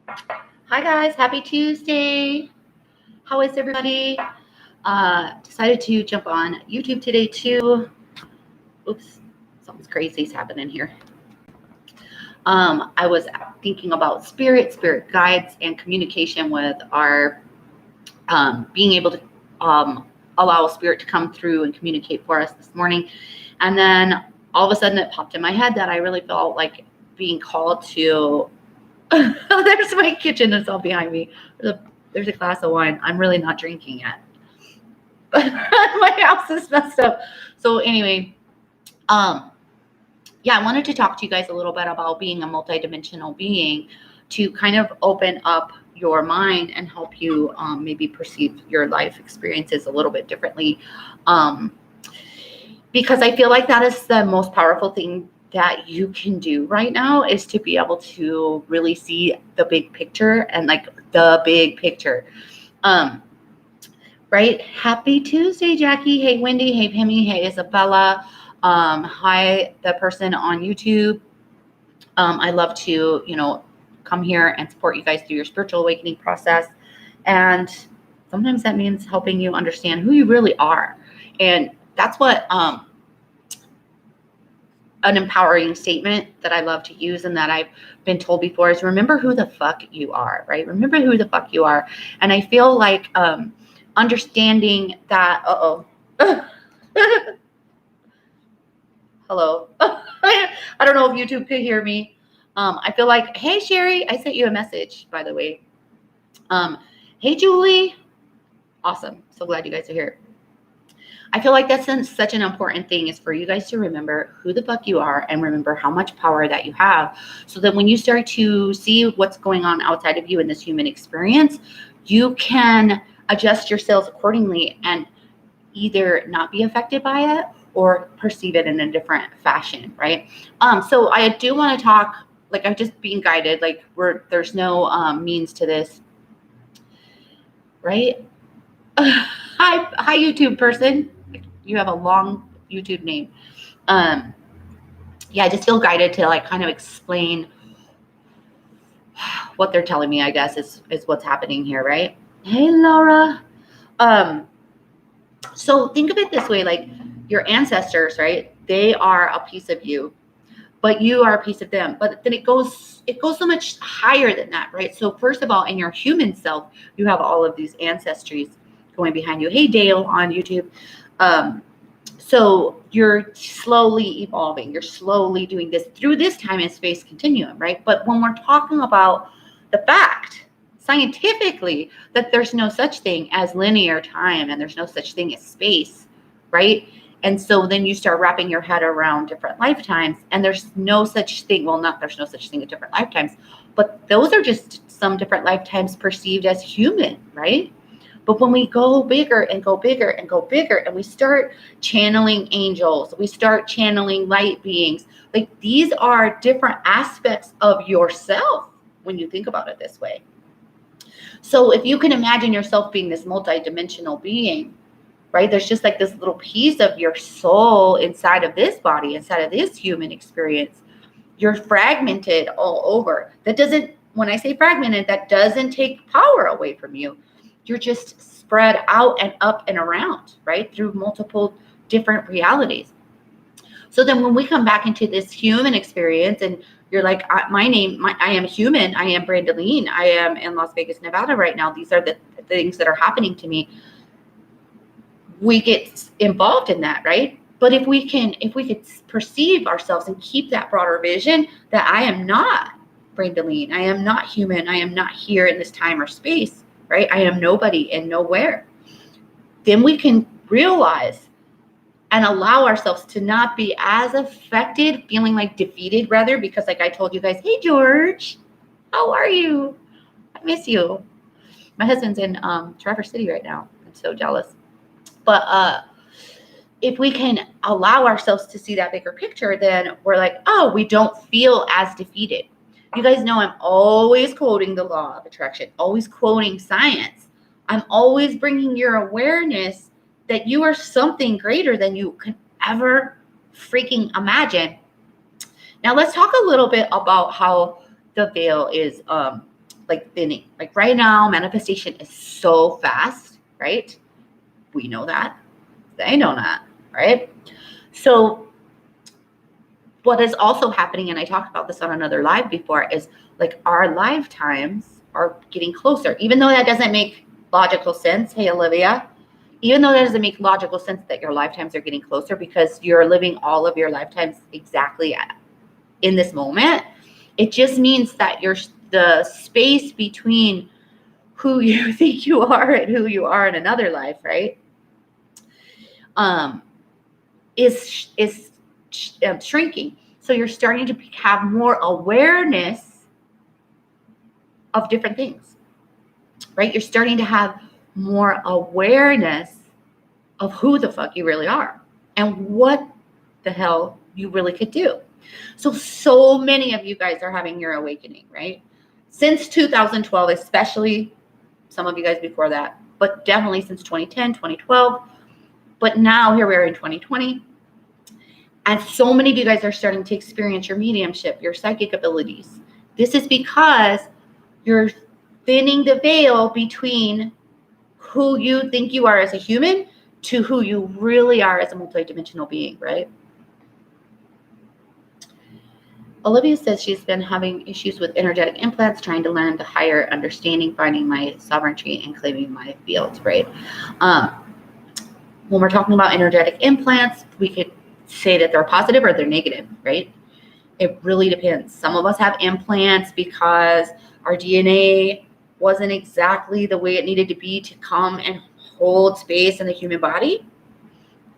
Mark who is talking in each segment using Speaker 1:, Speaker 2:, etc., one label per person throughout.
Speaker 1: Hi guys, happy Tuesday. How is everybody? Decided to jump on YouTube today too. Oops, something's crazy's happening here. I was thinking about spirit guides, and communication with our being able to allow spirit to come through and communicate for us this morning. And then all of a sudden it popped in my head that I really felt like being called to there's my kitchen. It's all behind me. There's a glass of wine. I'm really not drinking yet. But my house is messed up. So anyway, yeah, I wanted to talk to you guys a little bit about being a multidimensional being to kind of open up your mind and help you maybe perceive your life experiences a little bit differently. Um, because I feel like that is the most powerful thing that you can do right now, is to be able to really see the big picture and like the big picture. Um, right? Happy Tuesday, Jackie. Hey, Wendy. Hey, Pammy. Hey, Isabella. Hi, the person on YouTube. I love to, come here and support you guys through your spiritual awakening process. And sometimes that means helping you understand who you really are. And that's what an empowering statement that I love to use and that I've been told before is remember who the fuck you are, right? Remember who the fuck you are. And I feel like understanding that, hello. I don't know if YouTube could hear me. I feel like, hey, Sherry, I sent you a message, by the way. Hey, Julie. Awesome. So glad you guys are here. I feel like that's such an important thing, is for you guys to remember who the fuck you are and remember how much power that you have, so that when you start to see what's going on outside of you in this human experience, you can adjust yourselves accordingly and either not be affected by it or perceive it in a different fashion, right? So I do want to talk, like I'm just being guided, like there's no means to this, right? Hi, YouTube person. You have a long YouTube name. Yeah, I just feel guided to like kind of explain what they're telling me, I guess, is what's happening here, right? Hey, Laura. So think of it this way, like your ancestors, right? They are a piece of you, but you are a piece of them. But then it goes so much higher than that, right? So first of all, in your human self, you have all of these ancestries going behind you. Hey, Dale on YouTube. So you're slowly evolving. You're slowly doing this through this time and space continuum, right? But when we're talking about the fact, scientifically, that there's no such thing as linear time and there's no such thing as space, right? And so then you start wrapping your head around different lifetimes, and there's no such thing. Well, not there's no such thing as different lifetimes, but those are just some different lifetimes perceived as human, right? But when we go bigger and go bigger and go bigger, and we start channeling angels, we start channeling light beings, like these are different aspects of yourself when you think about it this way. So if you can imagine yourself being this multidimensional being, right? There's just like this little piece of your soul inside of this body, inside of this human experience. You're fragmented all over. That doesn't, when I say fragmented, that doesn't take power away from you. You're just spread out and up and around, right? Through multiple different realities. So then when we come back into this human experience and you're like, I am human. I am Brandeline. I am in Las Vegas, Nevada right now. These are the things that are happening to me. We get involved in that, right? But if we could perceive ourselves and keep that broader vision that I am not Brandeline, I am not human, I am not here in this time or space, right? I am nobody and nowhere. Then we can realize and allow ourselves to not be as affected, feeling like defeated rather, because like I told you guys, hey George, how are you? I miss you. My husband's in Traverse City right now. I'm so jealous. But if we can allow ourselves to see that bigger picture, then we're like, oh, we don't feel as defeated. You guys know I'm always quoting the law of attraction, always quoting science. I'm always bringing your awareness that you are something greater than you can ever freaking imagine. Now let's talk a little bit about how the veil is like thinning. Like right now, manifestation is so fast, right? We know that. They know that, right? So what is also happening, and I talked about this on another live before, is like our lifetimes are getting closer, even though that doesn't make logical sense. Hey, Olivia, even though that doesn't make logical sense that your lifetimes are getting closer because you're living all of your lifetimes exactly in this moment, it just means that the space between who you think you are and who you are in another life, right? Is shrinking. So you're starting to have more awareness of different things, right? You're starting to have more awareness of who the fuck you really are and what the hell you really could do. So many of you guys are having your awakening, right? Since 2012, especially some of you guys before that, but definitely since 2010, 2012. But now here we are in 2020. And so many of you guys are starting to experience your mediumship, your psychic abilities. This is because you're thinning the veil between who you think you are as a human to who you really are as a multidimensional being, right? Olivia says she's been having issues with energetic implants, trying to learn the higher understanding, finding my sovereignty, and claiming my fields, right? When we're talking about energetic implants, we could say that they're positive or they're negative, right? It really depends. Some of us have implants because our DNA wasn't exactly the way it needed to be to come and hold space in the human body,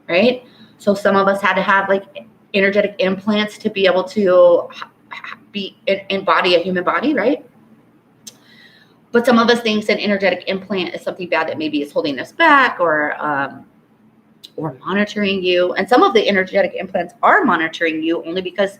Speaker 1: right? So some of us had to have like energetic implants to be able to embody a human body, right? But some of us think an energetic implant is something bad that maybe is holding us back or monitoring you. And some of the energetic implants are monitoring you only because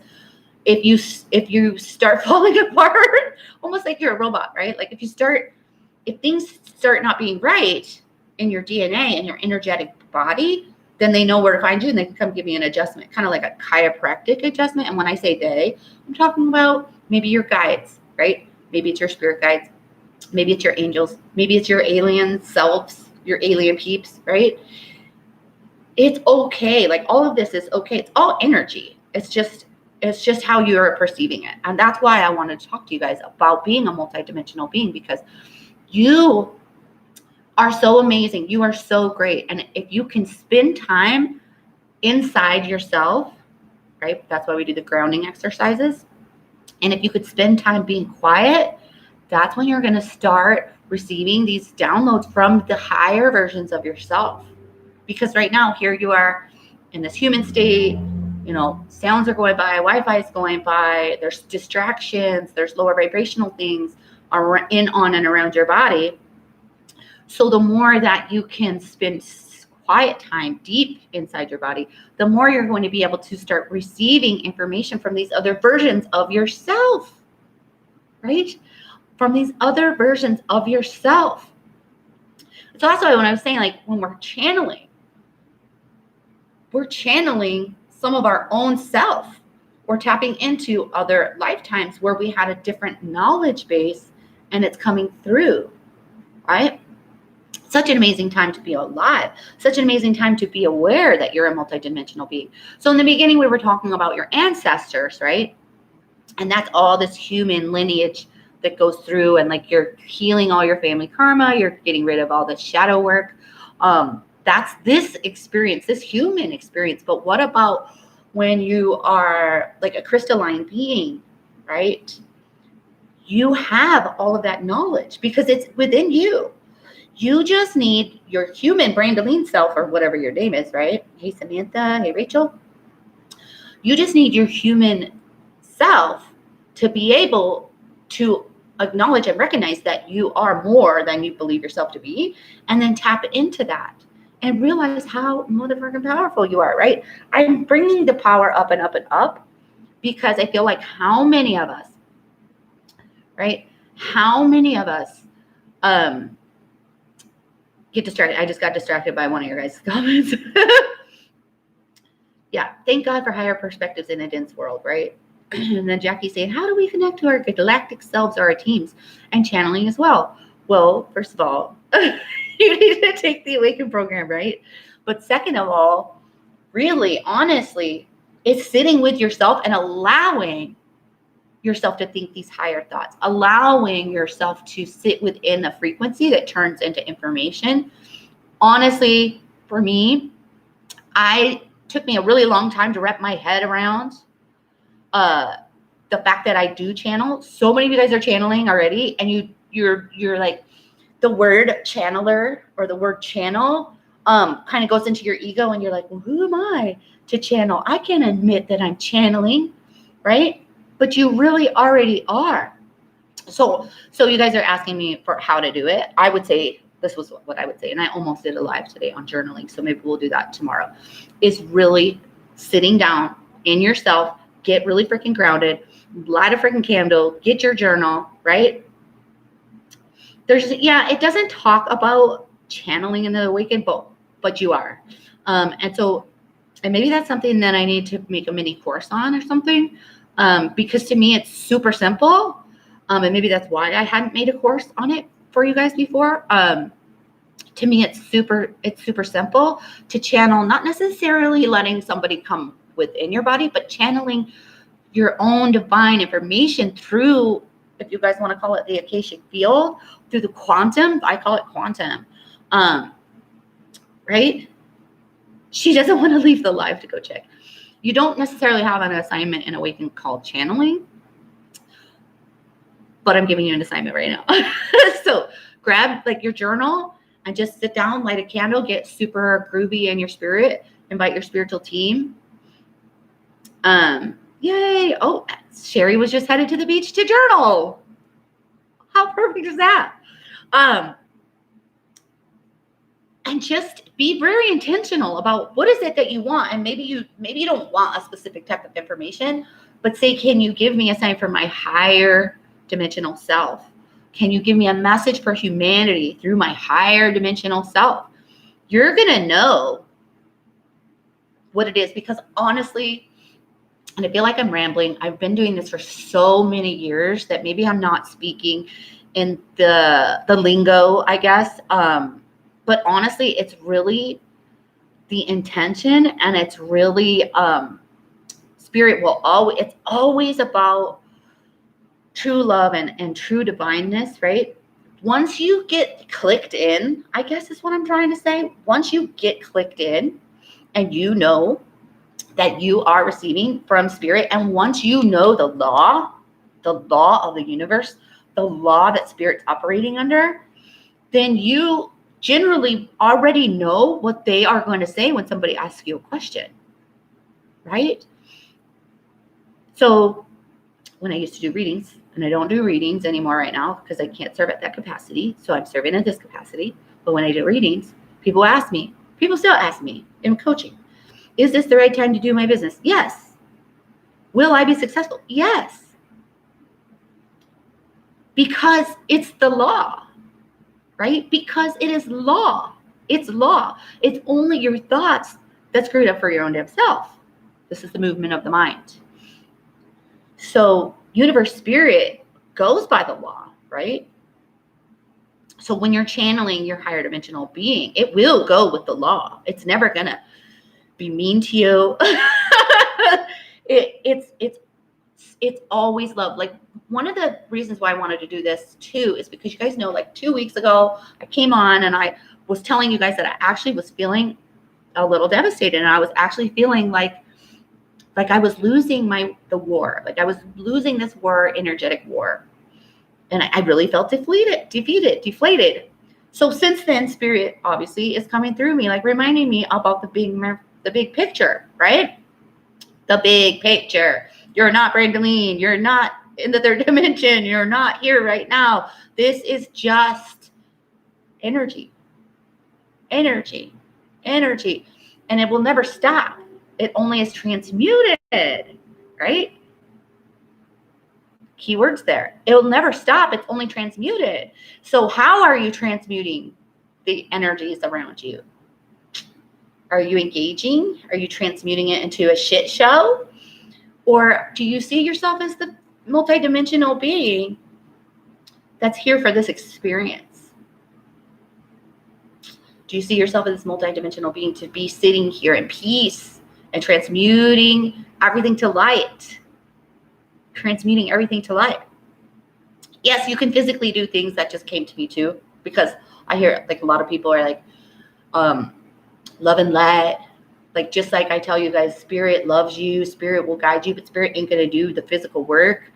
Speaker 1: if you start falling apart, almost like you're a robot, right? Like if things start not being right in your DNA and your energetic body, then they know where to find you and they can come give you an adjustment, kind of like a chiropractic adjustment. And when I say they, I'm talking about maybe your guides, right? Maybe it's your spirit guides. Maybe it's your angels. Maybe it's your alien selves, your alien peeps, right? It's okay. Like all of this is okay. It's all energy. It's just how you're perceiving it. And that's why I wanted to talk to you guys about being a multidimensional being, because you are so amazing. You are so great. And if you can spend time inside yourself, right? That's why we do the grounding exercises. And if you could spend time being quiet, that's when you're going to start receiving these downloads from the higher versions of yourself. Because right now, here you are in this human state, sounds are going by, Wi-Fi is going by, there's distractions, there's lower vibrational things on and around your body. So the more that you can spend quiet time deep inside your body, the more you're going to be able to start receiving information from these other versions of yourself, right? From these other versions of yourself. So that's why when I was saying, like, when we're channeling some of our own self. We're tapping into other lifetimes where we had a different knowledge base and it's coming through, right? Such an amazing time to be alive. Such an amazing time to be aware that you're a multidimensional being. So in the beginning, we were talking about your ancestors, right? And that's all this human lineage that goes through, and like you're healing all your family karma. You're getting rid of all the shadow work. That's this experience, this human experience. But what about when you are like a crystalline being, right? You have all of that knowledge because it's within you. You just need your human Brandolene self, or whatever your name is, right? Hey, Samantha. Hey, Rachel. You just need your human self to be able to acknowledge and recognize that you are more than you believe yourself to be, and then tap into that and realize how motherfucking powerful you are, right? I'm bringing the power up and up and up because I feel like how many of us, right? How many of us get distracted? I just got distracted by one of your guys' comments. Yeah, thank God for higher perspectives in a dense world, right? And then Jackie's saying, how do we connect to our galactic selves or our teams? And channeling as well. Well, first of all, you need to take the Awaken program, right? But second of all, really, honestly, it's sitting with yourself and allowing yourself to think these higher thoughts, allowing yourself to sit within a frequency that turns into information. Honestly, for me, took me a really long time to wrap my head around the fact that I do channel. So many of you guys are channeling already, and you're like, the word channeler or the word channel kind of goes into your ego, and you're like, well, who am I to channel? I can admit that I'm channeling, right? But you really already are. So you guys are asking me for how to do it. I would say, this was what I would say, and I almost did a live today on journaling, so maybe we'll do that tomorrow, is really sitting down in yourself, get really freaking grounded, light a freaking candle, get your journal, right? It doesn't talk about channeling in the Awaken, but you are. And maybe that's something that I need to make a mini course on or something, because to me, it's super simple. And maybe that's why I hadn't made a course on it for you guys before. To me, it's super simple to channel, not necessarily letting somebody come within your body, but channeling your own divine information through, if you guys want to call it the Akashic field, through the quantum. I call it quantum. Right? She doesn't want to leave the live to go check. You don't necessarily have an assignment in Awaken called channeling, but I'm giving you an assignment right now. So grab like your journal and just sit down, light a candle, get super groovy in your spirit, invite your spiritual team. Yay. Oh, Sherry was just headed to the beach to journal. How perfect is that? And just be very intentional about what is it that you want. And maybe you don't want a specific type of information, but say, can you give me a sign for my higher dimensional self? Can you give me a message for humanity through my higher dimensional self? You're going to know what it is, because honestly, and I feel like I'm rambling, I've been doing this for so many years that maybe I'm not speaking in the lingo, I guess. But honestly, it's really the intention, and it's really spirit it's always about true love and true divineness, right? Once you get clicked in, I guess is what I'm trying to say. Once you get clicked in and you know that you are receiving from spirit, and once you know the law of the universe, the law that spirit's operating under, then you generally already know what they are going to say when somebody asks you a question, right? So when I used to do readings, and I don't do readings anymore right now because I can't serve at that capacity, so I'm serving at this capacity. But when I do readings, people still ask me in coaching, is this the right time to do my business? Yes. Will I be successful? Yes. Because it's the law, right? Because it is law. It's law. It's only your thoughts that screwed up for your own damn self. This is the movement of the mind. So universe spirit goes by the law, right? So when you're channeling your higher dimensional being, it will go with the law. It's never going to be mean to you. It's always love. Like, one of the reasons why I wanted to do this too is because you guys know, like 2 weeks ago, I came on and I was telling you guys that I actually was feeling a little devastated, and I was actually feeling like I was losing the war. Like I was losing this war, energetic war. And I really felt deflated. So since then, spirit obviously is coming through me, like reminding me about the big picture, right? The big picture. You're not Brandalene. You're not in the third dimension. You're not here right now. This is just energy. And it will never stop. It only is transmuted, right? Keywords there. It'll never stop. It's only transmuted. So how are you transmuting the energies around you? Are you engaging? Are you transmuting it into a shit show? Or do you see yourself as the multidimensional being that's here for this experience? Do you see yourself as this multidimensional being to be sitting here in peace and transmuting everything to light? Transmuting everything to light. Yes, you can physically do things. That just came to me too, because I hear like a lot of people are like, love and light. Like, just like I tell you guys, spirit loves you, spirit will guide you, but spirit ain't going to do the physical work.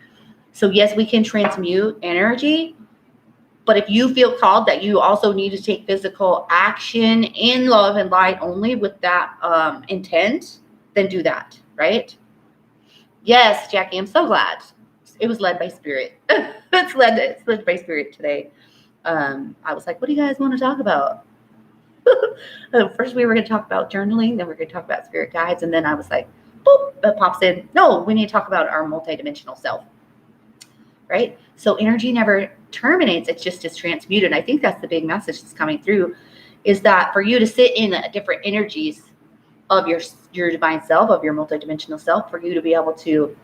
Speaker 1: So yes, we can transmute energy, but if you feel called that you also need to take physical action in love and light only with that intent, then do that, right? Yes, Jackie, I'm so glad. It was led by spirit. It's led by spirit today. I was like, what do you guys want to talk about? First, we were going to talk about journaling, then we are going to talk about spirit guides, and then I was like, boop, it pops in. No, we need to talk about our multidimensional self, right? So energy never terminates. It's just is transmuted. I think that's the big message that's coming through, is that for you to sit in different energies of your divine self, of your multidimensional self, for you to be able to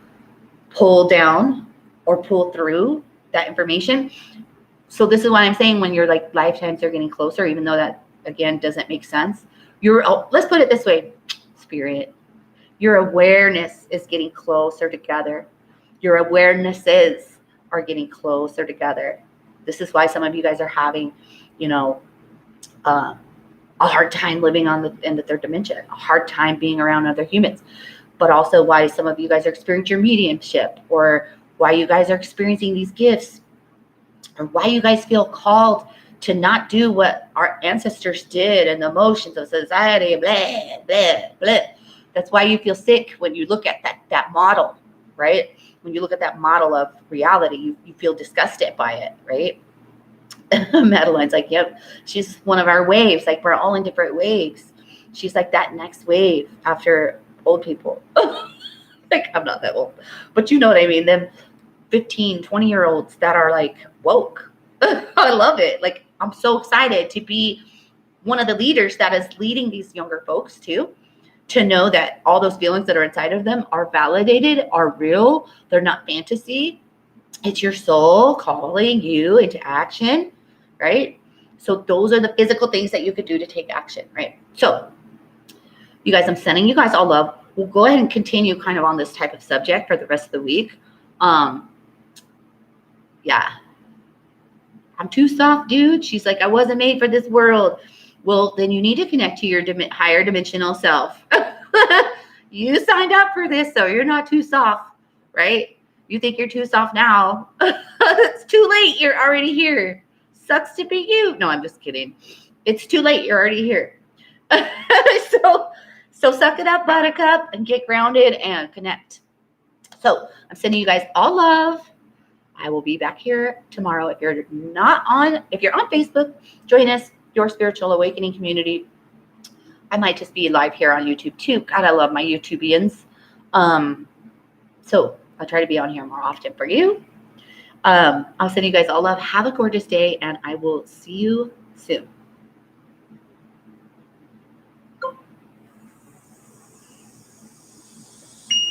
Speaker 1: pull down or pull through that information. So this is what I'm saying, when your like lifetimes are getting closer, even though that again doesn't make sense. Let's put it this way, spirit, your awareness is getting closer together. Your awarenesses are getting closer together. This is why some of you guys are having, a hard time living in the third dimension, a hard time being around other humans, but also why some of you guys are experiencing your mediumship, or why you guys are experiencing these gifts, or why you guys feel called to not do what our ancestors did and the emotions of society, blah, blah, blah. That's why you feel sick when you look at that model, right? When you look at that model of reality, you feel disgusted by it, right? Madeline's like, yep, she's one of our waves. Like, we're all in different waves. She's like that next wave after old people. Like, I'm not that old, but you know what I mean? Them 15, 20-year-olds that are like woke. I love it. Like, I'm so excited to be one of the leaders that is leading these younger folks too, to know that all those feelings that are inside of them are validated, are real. They're not fantasy. It's your soul calling you into action, right? So those are the physical things that you could do to take action, right? So you guys, I'm sending you guys all love. We'll go ahead and continue kind of on this type of subject for the rest of the week. Yeah. I'm too soft, dude. She's like, I wasn't made for this world. Well, then you need to connect to your higher dimensional self. You signed up for this, so you're not too soft, right? You think you're too soft now. It's too late. You're already here. Sucks to be you. No, I'm just kidding. It's too late. You're already here. So suck it up, buttercup, and get grounded and connect. So I'm sending you guys all love. I will be back here tomorrow. If you're on Facebook, join us, Your Spiritual Awakening Community. I might just be live here on YouTube too. God, I love my YouTubians. So I'll try to be on here more often for you. I'll send you guys all love. Have a gorgeous day, and I will see you soon.